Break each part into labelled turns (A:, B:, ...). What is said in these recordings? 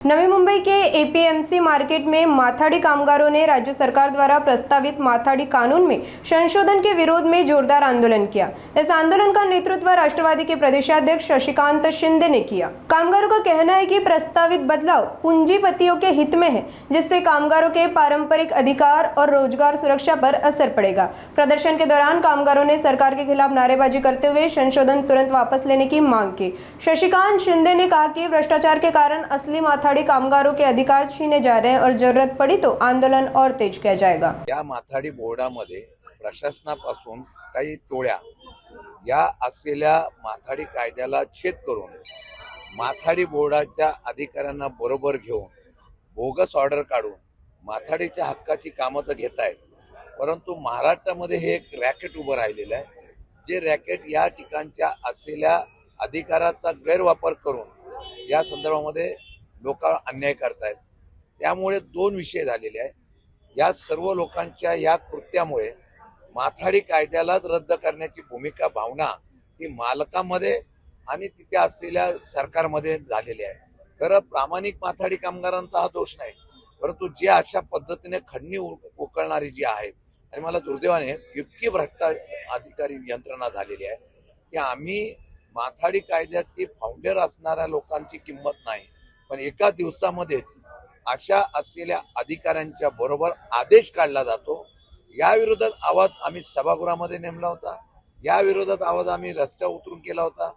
A: नवी मुंबई के APMC market में माथाड़ी कामगारों ने राज्य सरकार द्वारा प्रस्तावित माथाड़ी कानून में संशोधन के विरोध में जोरदार आंदोलन किया। इस आंदोलन का नेतृत्व राष्ट्रवादी के प्रदेशाध्यक्ष शशिकांत शिंदे ने किया। कामगारों का कहना है कि प्रस्तावित बदलाव पूंजीपतियों के हित में है, जिससे कामगारों के पारंपरिक अधिकार और रोजगार सुरक्षा पर असर पड़ेगा। प्रदर्शन के दौरान कामगारों ने सरकार के खिलाफ नारेबाजी करते हुए संशोधन तुरंत वापस लेने की मांग की। शशिकांत शिंदे ने कहा कि भ्रष्टाचार के कारण असली माथाड़ी कामगारों के अधिकार छीने जा रहे हैं और जरूरत पड़ी तो आंदोलन और तेज किया जाएगा।
B: या माथाडी बोर्डामध्ये प्रशासनापासून काही टोळ्या या असलेल्या माथाडी कायद्याला छेद करून माथाडी बोर्डाच्या अधिकाऱ्यांना बरोबर घेऊन बोगस ऑर्डर काढून माथाडीच्या हक्काची कामं तर घेत आहेत, परंतु महाराष्ट्रामध्ये हे एक रॅकेट उभं राहिलेलं आहे, जे रॅकेट या ठिकाणच्या असलेल्या अधिकाराचा गैरवापर करून या संदर्भामध्ये लोकांवर अन्याय करतायत। त्यामुळे दोन विषय झालेले आहेत। या सर्व लोकांच्या या कृत्यामुळे माथाडी कायद्यालाच रद्द करण्याची भूमिका भावना ही मालकांमध्ये आणि तिथे असलेल्या सरकारमध्ये झालेली आहे। खरं प्रामाणिक माथाडी कामगारांचा हा दोष नाही, परंतु जे अशा पद्धतीने खंडणी उकळणारी जी आहेत आणि मला दुर्दैवाने इतकी भ्रष्ट अधिकारी यंत्रणा झालेली आहे की आम्ही माथाडी कायद्याची फाउंडर असणाऱ्या लोकांची किंमत नाही, पण एका दिवसामध्ये अशा असलेल्या अधिकाऱ्यांच्या बरोबर आदेश काढला जातो। या विरोधात आवाज आम्ही सभागृहामध्ये नेमला होता, या विरोधात आवाज आम्ही रस्त्यावर उतरून केला होता,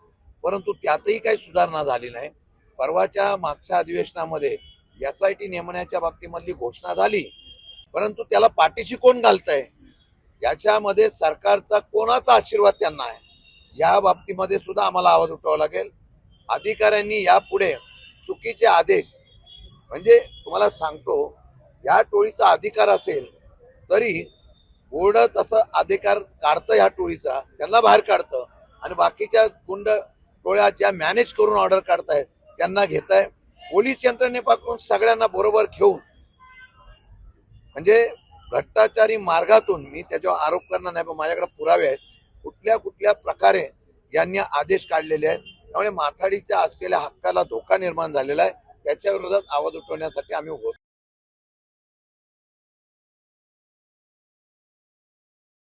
B: परंतु त्यातही काही सुधारणा झाली नाही। परवाच्या मागच्या अधिवेशनामध्ये SIT नेमण्याच्या बाबतीमधली घोषणा झाली, परंतु त्याला पाठीशी कोण घालतंय, याच्यामध्ये सरकारचा कोणाचा आशीर्वाद त्यांना आहे, या बाबतीमध्ये सुद्धा आम्हाला आवाज उठवावा लागेल। अधिकाऱ्यांनी यापुढे चुकीचे आदेश, म्हणजे तुम्हाला सांगतो, या टोळीचा अधिकार असेल तरी बोर्ड तसं अधिकार काढतं, या टोळीचा त्यांना बाहेर काढतं आणि बाकीच्या गुंड टोळ्या ज्या मॅनेज करून ऑर्डर काढतायत त्यांना घेताय। पोलीस यंत्रणेपासून सगळ्यांना बरोबर घेऊन, म्हणजे भ्रष्टाचारी मार्गातून, मी त्याच्यावर आरोप करणार नाही पण माझ्याकडे पुरावे आहेत, कुठल्या कुठल्या प्रकारे यांनी आदेश काढलेले आहेत। त्यामुळे माथाडीच्या असलेल्या हक्काला धोका निर्माण झालेला आहे, त्याच्या विरोधात आवाज उठवण्यासाठी आम्ही